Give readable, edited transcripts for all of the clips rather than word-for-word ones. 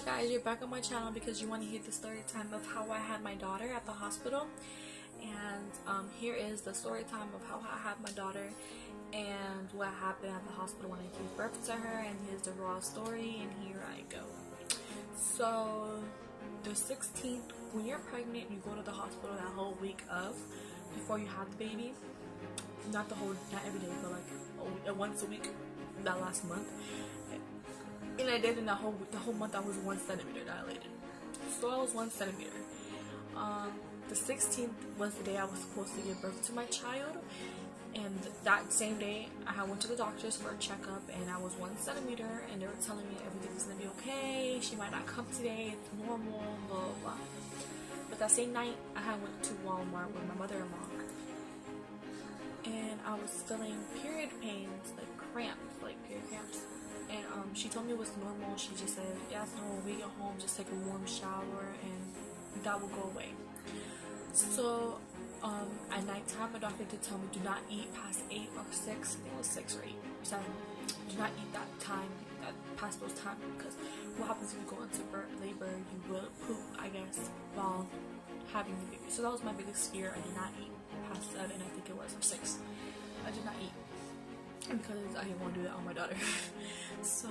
guys, you're back on my channel because you want to hear the story time of how I had my daughter at the hospital. And here is the story time of how I had my daughter and what happened at the hospital when I gave birth to her, and here's the raw story, and here I go. So the 16th, when you're pregnant, you go to the hospital that whole week of before you have the baby. Not every day, but like once a week that last month. And I did in the whole month. I was 1 centimeter dilated, so I was 1 centimeter. The 16th was the day I was supposed to give birth to my child, and that same day I went to the doctors for a checkup, and I was 1 centimeter, and they were telling me everything's gonna be okay. She might not come today. It's normal, blah blah blah. But that same night, I went to Walmart with my mother-in-law, and I was feeling period pains, like cramps, like period cramps. And she told me it was normal. She just said, yeah, it's normal. We get home, just take a warm shower, and that will go away. So at nighttime, my doctor did tell me do not eat past 8 or 6. I think it was 6 or 8 or 7. Do not eat past those times, because what happens if you go into labor, you will poop, I guess, while having the baby. So that was my biggest fear. I did not eat past 7, I think it was, or 6. I did not eat because I didn't want to do that on my daughter. So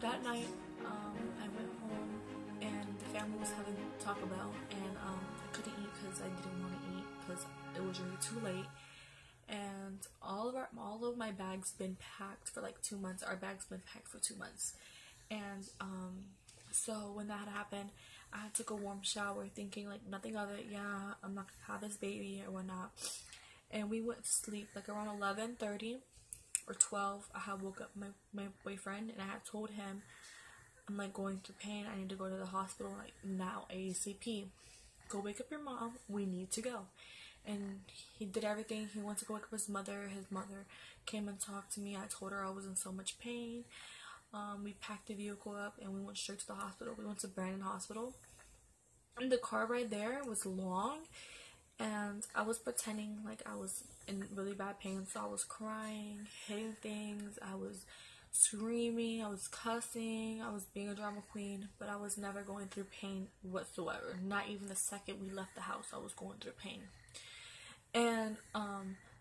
that night, I went home, and the family was having Taco Bell, and I couldn't eat because I didn't want to eat because it was really too late. And all of my bags been packed for like 2 months. Our bags been packed for 2 months, and so when that happened, I took a warm shower, thinking like nothing of it. Yeah, I'm not gonna have this baby or whatnot. And we went to sleep like around 11:30 or 12. I had woke up my boyfriend, and I had told him I'm like going through pain. I need to go to the hospital like now, ASAP. Go wake up your mom. We need to go. And he did everything. He went to go wake up his mother. His mother came and talked to me. I told her I was in so much pain. We packed the vehicle up, and we went straight to the hospital. We went to Brandon Hospital. And the car ride there was long, and I was pretending like I was in really bad pain. So I was crying, hitting things, I was screaming, I was cussing, I was being a drama queen, but I was never going through pain whatsoever. Not even the second we left the house, I was going through pain. And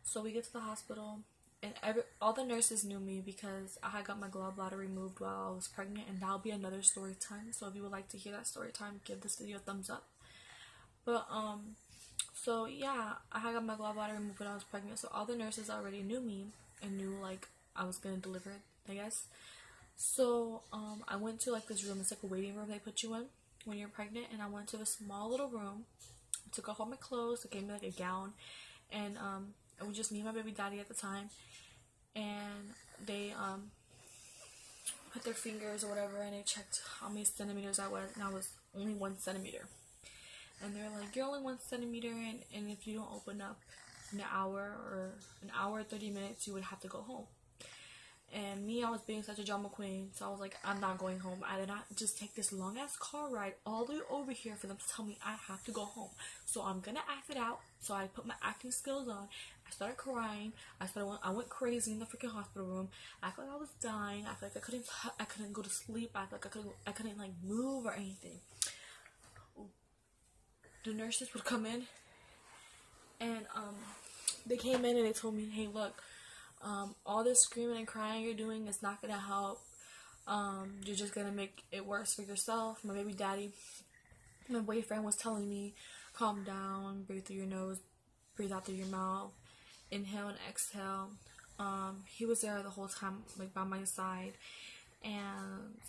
so we get to the hospital, and all the nurses knew me because I had got my gallbladder removed while I was pregnant, and that'll be another story time. So if you would like to hear that story time, give this video a thumbs up. But so yeah, I had got my gallbladder removed when I was pregnant, so all the nurses already knew me and knew like I was gonna deliver it, I guess. So I went to like this room. It's like a waiting room they put you in when you're pregnant, and I went to a small little room. I took off all my clothes. They gave me like a gown, and it was just me and my baby daddy at the time. And they put their fingers or whatever, and they checked how many centimeters I was, and I was only 1 centimeter. And they're like, you're only 1 centimeter, and if you don't open up in an hour 30 minutes, you would have to go home. And me, I was being such a drama queen, so I was like, I'm not going home. I did not just take this long ass car ride all the way over here for them to tell me I have to go home. So I'm gonna act it out. So I put my acting skills on. I started crying. I went crazy in the freaking hospital room. I felt like I was dying. I felt like I couldn't go to sleep. I felt like I couldn't like move or anything. The nurses would come in, and they came in and they told me, hey, look, all this screaming and crying you're doing is not gonna help. You're just gonna make it worse for yourself. My baby daddy, my boyfriend, was telling me, calm down, breathe through your nose, breathe out through your mouth, inhale and exhale. He was there the whole time, like by my side, and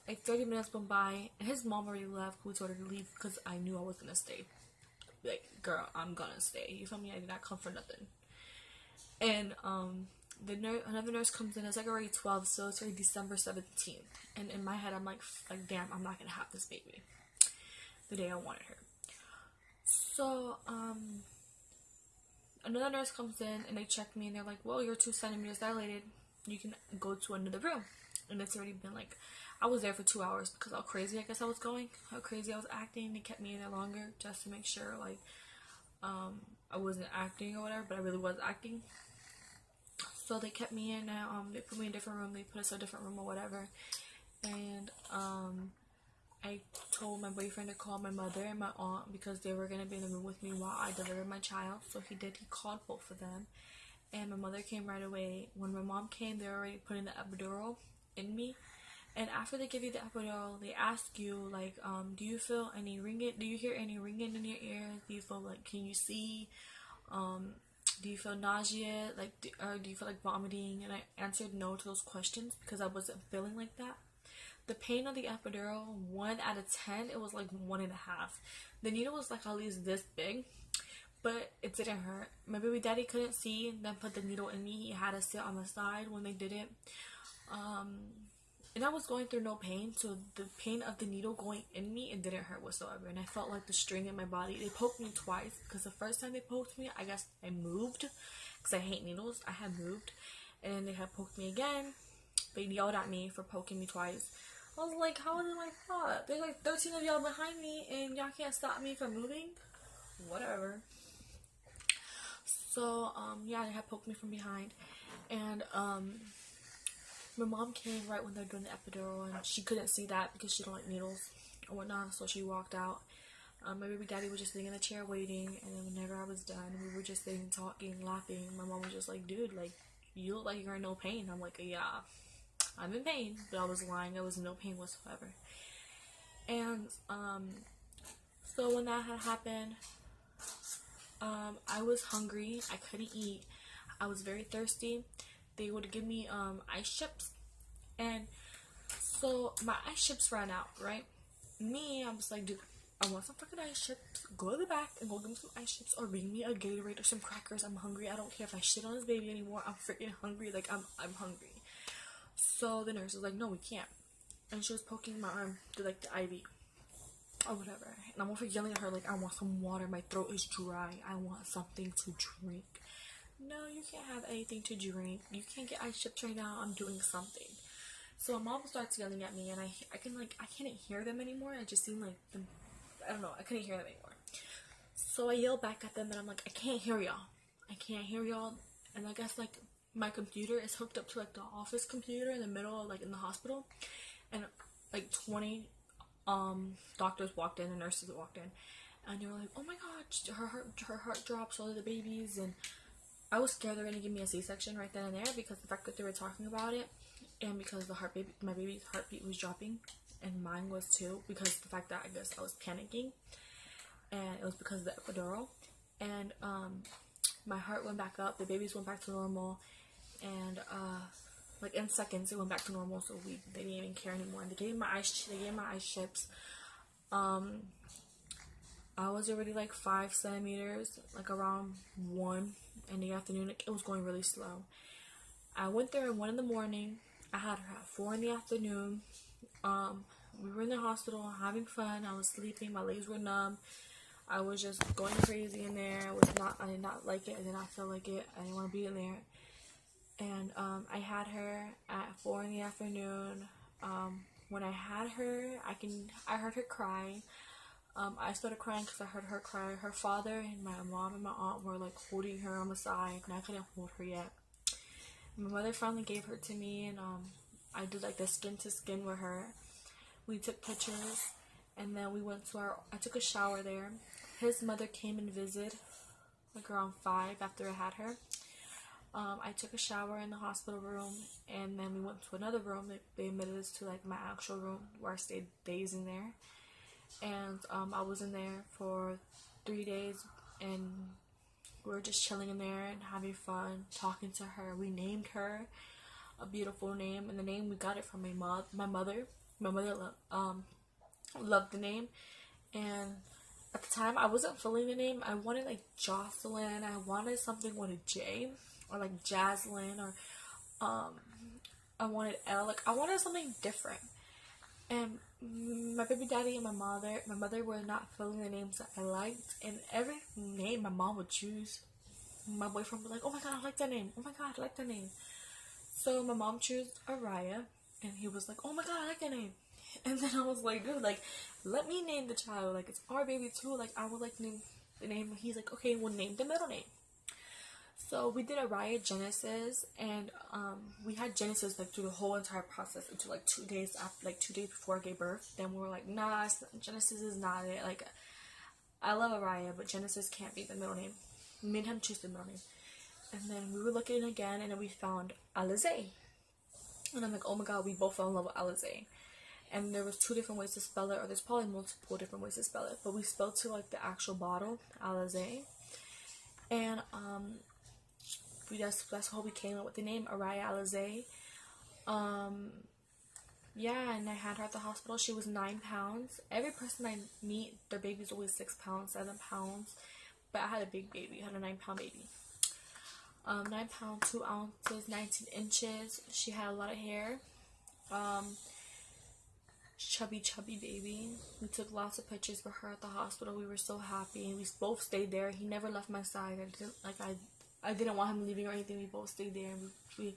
like 30 minutes went by, and his mom already left. Who told her to leave because I knew I was gonna stay. Like, girl, I'm gonna stay. You feel me? I did not come for nothing. And another nurse comes in. It's like already 12, so it's already December 17th. And in my head, I'm like damn, I'm not gonna have this baby the day I wanted her. So another nurse comes in, and they check me, and they're like, well, you're 2 centimeters dilated. You can go to another room. And it's already been like, I was there for 2 hours because how crazy I guess I was going, how crazy I was acting. They kept me in there longer just to make sure like I wasn't acting or whatever, but I really was acting. So they kept me in, they put me in a different room, they put us in a different room or whatever. And I told my boyfriend to call my mother and my aunt because they were going to be in the room with me while I delivered my child. So he did. He called both of them. And my mother came right away. When my mom came, they were already putting the epidural in me. And after they give you the epidural, they ask you, like, do you feel any ringing? Do you hear any ringing in your ears? Do you feel like, can you see? Do you feel nausea? Like, or do you feel like vomiting? And I answered no to those questions because I wasn't feeling like that. The pain of the epidural, 1 out of 10, it was like 1.5. The needle was like at least this big, but it didn't hurt. My baby daddy couldn't see them put the needle in me. He had to sit on the side when they did it. And I was going through no pain, so the pain of the needle going in me, it didn't hurt whatsoever. And I felt like the string in my body. They poked me twice, because the first time they poked me, I guess I moved, because I hate needles. I had moved, and then they had poked me again. They yelled at me for poking me twice. I was like, how is it my fault? There's like 13 of y'all behind me, and y'all can't stop me from moving? Whatever. So, yeah, they had poked me from behind. And, my mom came right when they were doing the epidural, and she couldn't see that because she don't like needles or whatnot, so she walked out. My baby daddy was just sitting in the chair waiting, and then whenever I was done, we were just sitting, talking, laughing. My mom was just like, dude, like, you look like you're in no pain. I'm like, yeah, I'm in pain, but I was lying. I was in no pain whatsoever. And, so when that had happened, I was hungry. I couldn't eat. I was very thirsty. They would give me ice chips, and so my ice chips ran out, right? I was like, dude, I want some fucking ice chips. Go to the back and go get me some ice chips, or bring me a Gatorade or some crackers. I'm hungry. I don't care if I shit on this baby anymore. I'm freaking hungry. Like, I'm hungry. So the nurse was like, no, we can't. And she was poking my arm to like the IV or whatever, and I'm over yelling at her like, I want some water. My throat is dry. I want something to drink. No, you can't have anything to drink. You can't get ice chips right now. I'm doing something. So my mom starts yelling at me, and I can't hear them anymore. It just seemed like them, I don't know. I couldn't hear them anymore. So I yelled back at them, and I'm like, I can't hear y'all. I can't hear y'all. And I guess like my computer is hooked up to like the office computer in the middle, like in the hospital, and like 20 doctors walked in and nurses walked in, and they were like, oh my god, her heart dropped, so did the babies. And I was scared they were gonna give me a C-section right then and there, because the fact that they were talking about it, and because my baby's heartbeat was dropping, and mine was too, because the fact that I guess I was panicking, and it was because of the epidural. And my heart went back up, the babies went back to normal, and like in seconds it went back to normal. So they didn't even care anymore. And they gave my ice chips. I was already like 5 centimeters, like around 1 in the afternoon. It was going really slow. I went there at 1 in the morning. I had her at 4 in the afternoon. We were in the hospital having fun. I was sleeping. My legs were numb. I was just going crazy in there. I did not like it. I did not feel like it. I didn't want to be in there. And I had her at 4 in the afternoon. When I had her, I heard her cry. I started crying because I heard her cry. Her father and my mom and my aunt were like holding her on the side, and I couldn't hold her yet. My mother finally gave her to me, and I did like the skin to skin with her. We took pictures, and then we went to I took a shower there. His mother came and visited like around 5 after I had her. I took a shower in the hospital room, and then we went to another room. They admitted us to like my actual room where I stayed days in there. And I was in there for 3 days, and we were just chilling in there and having fun, talking to her. We named her a beautiful name, and the name, we got it from my mother. My mother loved the name, and at the time I wasn't feeling the name. I wanted like Jocelyn. I wanted something with a J, or like Jaslyn, or I wanted L. Like I wanted something different. And my baby daddy and my mother were not feeling the names that I liked. And every name my mom would choose, my boyfriend was like, oh my god, I like that name. Oh my god, I like that name. So my mom chose Araya, and he was like, oh my god, I like that name. And then I was like, dude, like, let me name the child. Like, it's our baby too. Like, I would like name the name. He's like, okay, we'll name the middle name. So we did Araya Genesis, and we had Genesis like through the whole entire process until like 2 days after, like 2 days before I gave birth. Then we were like, nah, Genesis is not it. Like, I love Araya, but Genesis can't be the middle name. We made him choose the middle name. And then we were looking again, and then we found Alizé. And I'm like, oh my god, we both fell in love with Alizé. And there was 2 different ways to spell it, or there's probably multiple different ways to spell it. But we spelled to like the actual bottle, Alizé. And that's how we came up with the name, Araya Alizé. Yeah, and I had her at the hospital. She was 9 pounds. Every person I meet, their baby's always 6 pounds, 7 pounds. But I had a big baby. I had a 9-pound baby. 9 pounds, 2 ounces, 19 inches. She had a lot of hair. Chubby baby. We took lots of pictures for her at the hospital. We were so happy. We both stayed there. He never left my side. I didn't want him leaving or anything. We both stayed there. And we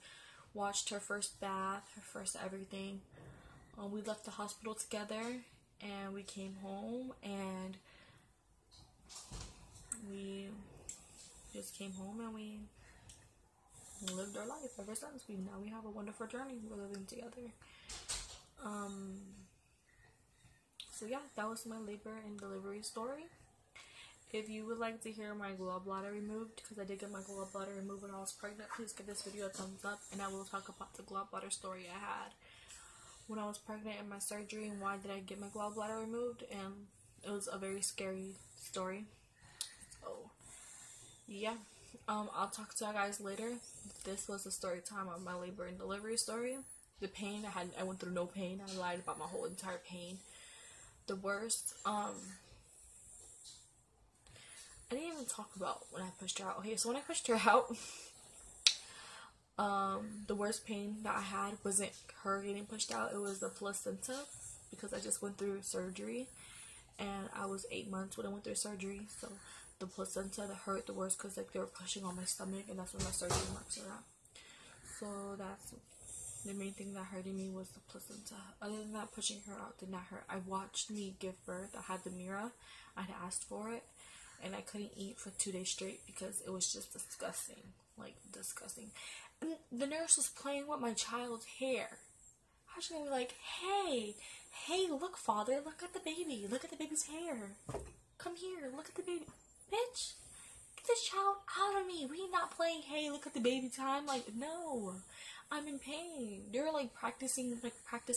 watched her first bath, her first everything. We left the hospital together, and we came home, and we just came home, and we lived our life ever since. Now we have a wonderful journey. We're living together. So yeah, that was my labor and delivery story. If you would like to hear my gallbladder removed, because I did get my gallbladder removed when I was pregnant, please give this video a thumbs up, and I will talk about the gallbladder story I had when I was pregnant and my surgery, and why did I get my gallbladder removed. And it was a very scary story. So yeah, I'll talk to you guys later. This was the story time of my labor and delivery story. The pain I went through no pain. I lied about my whole entire pain. The worst, I didn't even talk about when I pushed her out. Okay, so when I pushed her out, the worst pain that I had wasn't her getting pushed out. It was the placenta, because I just went through surgery, and I was 8 months when I went through surgery. So the placenta that hurt the worst, because like they were pushing on my stomach, and that's when my surgery marks are at. So that's the main thing that hurted me, was the placenta. Other than that, pushing her out did not hurt. I watched me give birth. I had the mirror. I had asked for it, and I couldn't eat for 2 days straight because it was just disgusting. Like, disgusting. And the nurse was playing with my child's hair. How's she gonna be like, hey, look, father, look at the baby. Look at the baby's hair. Come here, look at the baby. Bitch, get this child out of me. We not playing, hey, look at the baby time. Like, no. I'm in pain. They were like practice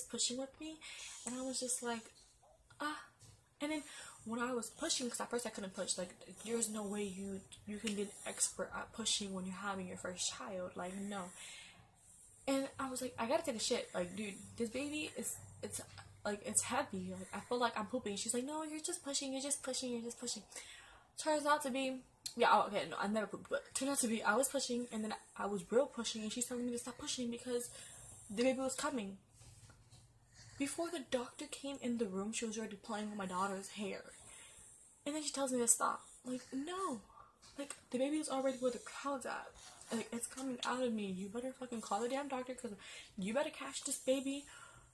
pushing with me, and I was just like, and then when I was pushing, because at first I couldn't push, like, there's no way you can get expert at pushing when you're having your first child, like, no. And I was like, I gotta take a shit, like, dude, this baby it's heavy, like, I feel like I'm pooping. She's like, no, you're just pushing. Turns out to be, yeah, okay, no, I never pooped, but turned out to be, I was pushing, and then I was real pushing, and she's telling me to stop pushing because the baby was coming. Before the doctor came in the room, she was already playing with my daughter's hair. And then she tells me to stop. Like, no. Like, the baby is already where the crowd's at. Like, it's coming out of me. You better fucking call the damn doctor, because you better catch this baby.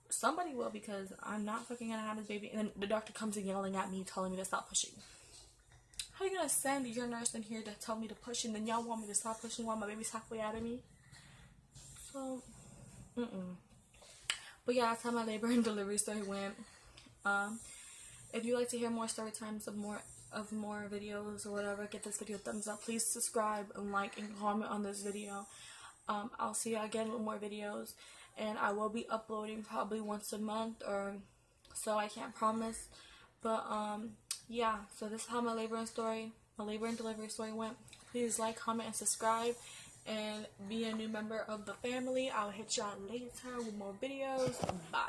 Somebody will, because I'm not fucking gonna have this baby. And then the doctor comes in yelling at me, telling me to stop pushing. How are you gonna send your nurse in here to tell me to push, and then y'all want me to stop pushing while my baby's halfway out of me? So, But yeah, that's how my labor and delivery story went. If you like to hear more story times of more videos or whatever, give this video a thumbs up. Please subscribe and like and comment on this video. I'll see you again with more videos, and I will be uploading probably once a month or so. I can't promise, but yeah. So this is how my labor and delivery story went. Please like, comment, and subscribe, and be a new member of the family. I'll hit y'all later with more videos. Bye.